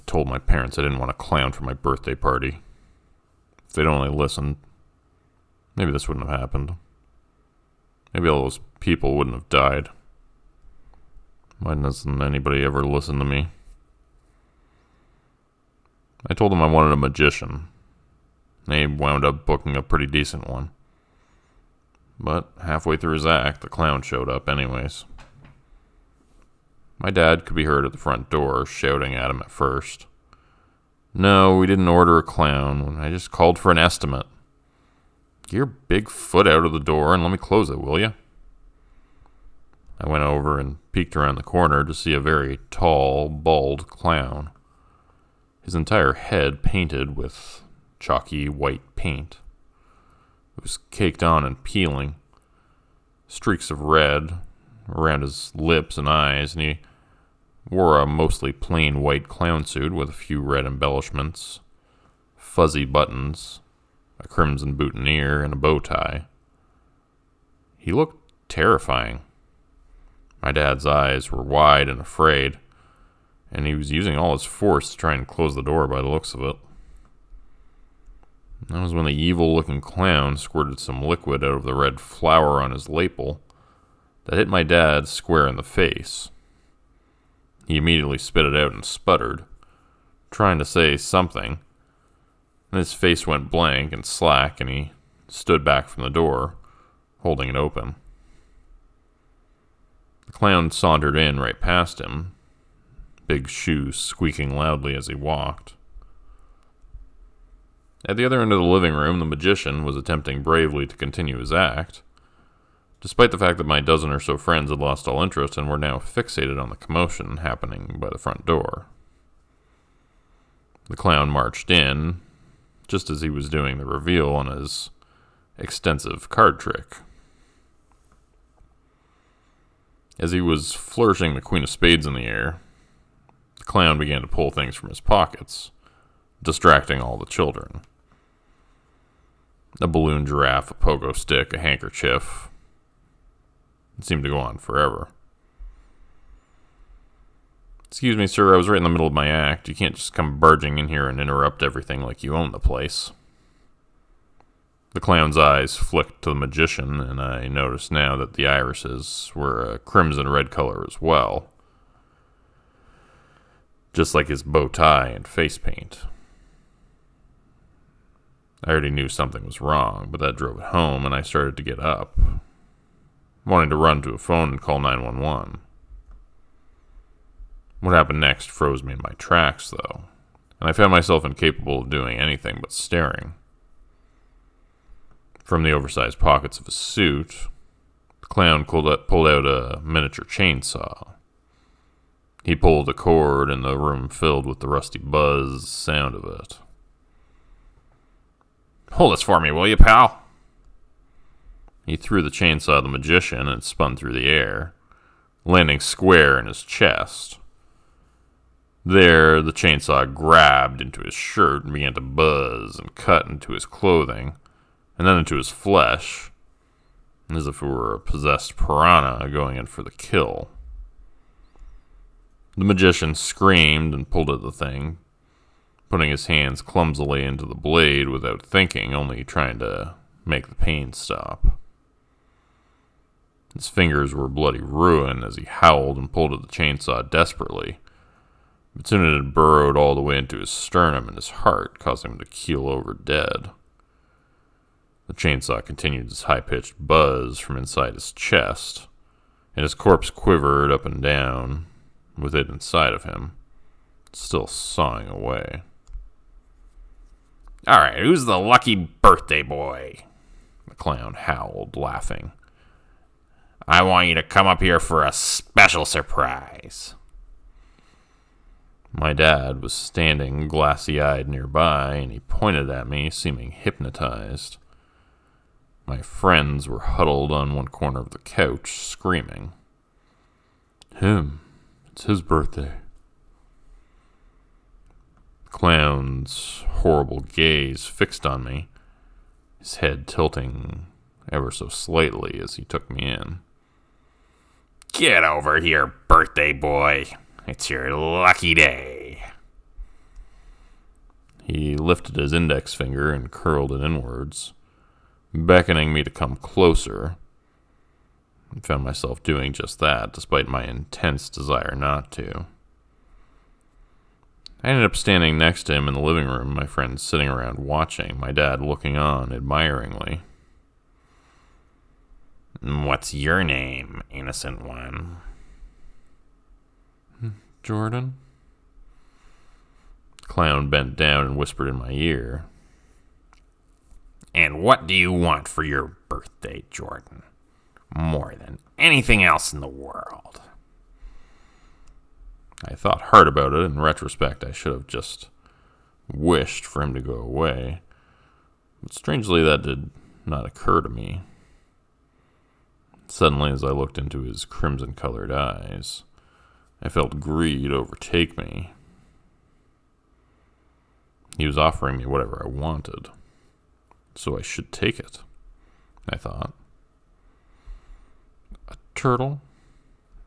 told my parents I didn't want a clown for my birthday party. If they'd only listened, maybe this wouldn't have happened. Maybe all those people wouldn't have died. Why doesn't anybody ever listen to me? I told them I wanted a magician. They wound up booking a pretty decent one. But halfway through his act, the clown showed up anyways. My dad could be heard at the front door, shouting at him at first. No, we didn't order a clown. I just called for an estimate. Get your big foot out of the door and let me close it, will you? I went over and peeked around the corner to see a very tall, bald clown. His entire head painted with chalky white paint. It was caked on and peeling. Streaks of red around his lips and eyes, and he wore a mostly plain white clown suit with a few red embellishments, fuzzy buttons, a crimson boutonniere, and a bow tie. He looked terrifying. My dad's eyes were wide and afraid, and he was using all his force to try and close the door by the looks of it. That was when the evil-looking clown squirted some liquid out of the red flower on his lapel that hit my dad square in the face. He immediately spit it out and sputtered, trying to say something. And his face went blank and slack, and he stood back from the door, holding it open. The clown sauntered in right past him, big shoes squeaking loudly as he walked. At the other end of the living room, the magician was attempting bravely to continue his act, despite the fact that my dozen or so friends had lost all interest and were now fixated on the commotion happening by the front door. The clown marched in, just as he was doing the reveal on his extensive card trick. As he was flourishing the Queen of Spades in the air, the clown began to pull things from his pockets, distracting all the children. A balloon giraffe, a pogo stick, a handkerchief. It seemed to go on forever. Excuse me, sir, I was right in the middle of my act. You can't just come barging in here and interrupt everything like you own the place. The clown's eyes flicked to the magician, and I noticed now that the irises were a crimson red color as well, just like his bow tie and face paint. I already knew something was wrong, but that drove it home, and I started to get up, wanting to run to a phone and call 911. What happened next froze me in my tracks, though, and I found myself incapable of doing anything but staring. From the oversized pockets of his suit, the clown pulled out a miniature chainsaw. He pulled a cord, and the room filled with the rusty buzz sound of it. Hold this for me, will you, pal? He threw the chainsaw at the magician, and it spun through the air, landing square in his chest. There, the chainsaw grabbed into his shirt and began to buzz and cut into his clothing, and then into his flesh, as if it were a possessed piranha going in for the kill. The magician screamed and pulled at the thing, putting his hands clumsily into the blade without thinking, only trying to make the pain stop. His fingers were bloody ruin as he howled and pulled at the chainsaw desperately, but soon it had burrowed all the way into his sternum and his heart, causing him to keel over dead. The chainsaw continued its high-pitched buzz from inside his chest, and his corpse quivered up and down, with it inside of him, still sawing away. All right, who's the lucky birthday boy? The clown howled, laughing. I want you to come up here for a special surprise. My dad was standing glassy-eyed nearby, and he pointed at me, seeming hypnotized. My friends were huddled on one corner of the couch, screaming. Him. It's his birthday. The clown's horrible gaze fixed on me, his head tilting ever so slightly as he took me in. Get over here, birthday boy. It's your lucky day. He lifted his index finger and curled it inwards, beckoning me to come closer. I found myself doing just that, despite my intense desire not to. I ended up standing next to him in the living room, my friends sitting around watching, my dad looking on admiringly. "What's your name, innocent one?" "Jordan." The clown bent down and whispered in my ear. "And what do you want for your birthday, Jordan? More than anything else in the world." I thought hard about it. In retrospect, I should have just wished for him to go away. But strangely, that did not occur to me. Suddenly, as I looked into his crimson-colored eyes, I felt greed overtake me. He was offering me whatever I wanted, so I should take it, I thought. "A turtle?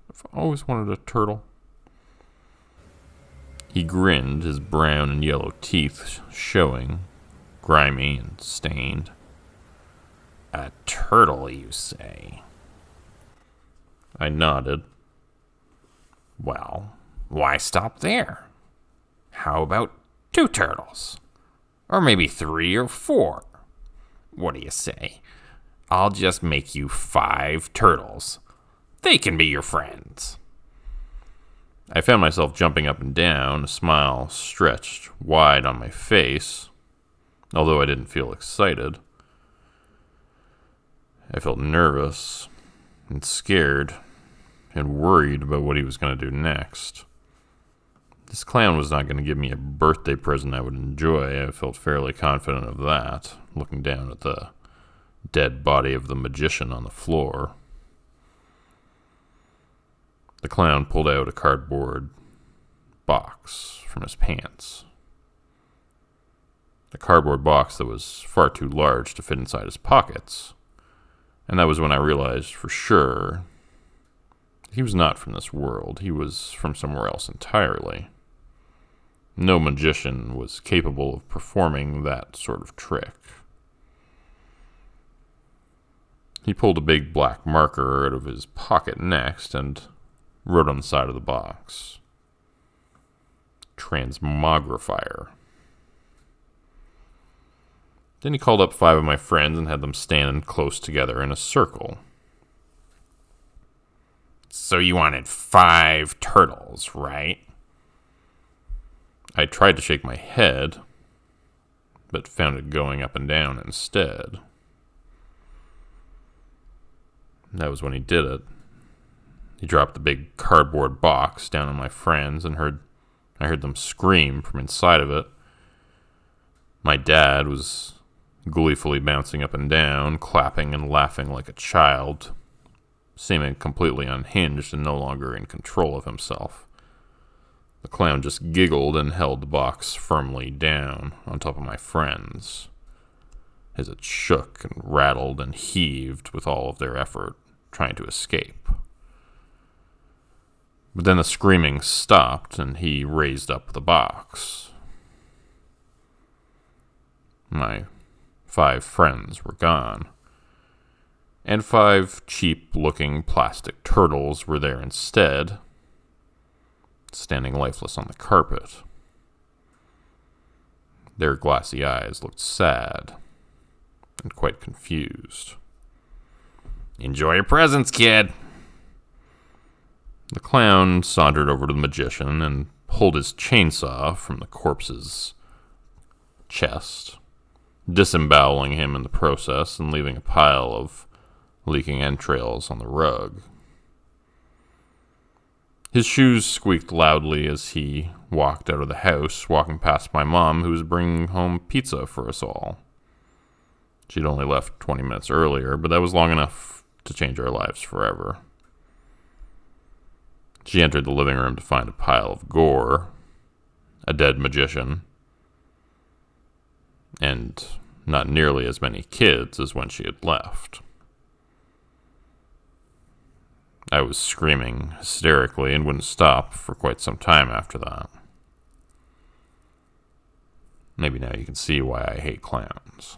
I've always wanted a turtle." He grinned, his brown and yellow teeth showing, grimy and stained. "A turtle, you say?" I nodded. "Well, why stop there? How about 2 turtles? Or maybe 3 or 4? What do you say? I'll just make you 5 turtles. They can be your friends." I found myself jumping up and down, a smile stretched wide on my face, although I didn't feel excited. I felt nervous and scared and worried about what he was going to do next. This clown was not going to give me a birthday present I would enjoy. I felt fairly confident of that, looking down at the dead body of the magician on the floor. The clown pulled out a cardboard box from his pants. A cardboard box that was far too large to fit inside his pockets. And that was when I realized for sure he was not from this world. He was from somewhere else entirely. No magician was capable of performing that sort of trick. He pulled a big black marker out of his pocket next and wrote on the side of the box, "Transmogrifier." Then he called up 5 of my friends and had them stand close together in a circle. "So you wanted 5 turtles, right?" I tried to shake my head, but found it going up and down instead. That was when he did it. He dropped the big cardboard box down on my friends, and I heard them scream from inside of it. My dad was gleefully bouncing up and down, clapping and laughing like a child, seeming completely unhinged and no longer in control of himself. The clown just giggled and held the box firmly down on top of my friends, as it shook and rattled and heaved with all of their effort, trying to escape. But then the screaming stopped, and he raised up the box. My 5 friends were gone, and 5 cheap-looking plastic turtles were there instead, standing lifeless on the carpet. Their glassy eyes looked sad and quite confused. "Enjoy your presents, kid." The clown sauntered over to the magician and pulled his chainsaw from the corpse's chest, disemboweling him in the process and leaving a pile of leaking entrails on the rug. His shoes squeaked loudly as he walked out of the house, walking past my mom, who was bringing home pizza for us all. She'd only left 20 minutes earlier, but that was long enough to change our lives forever. She entered the living room to find a pile of gore, a dead magician, and not nearly as many kids as when she had left. I was screaming hysterically and wouldn't stop for quite some time after that. Maybe now you can see why I hate clowns.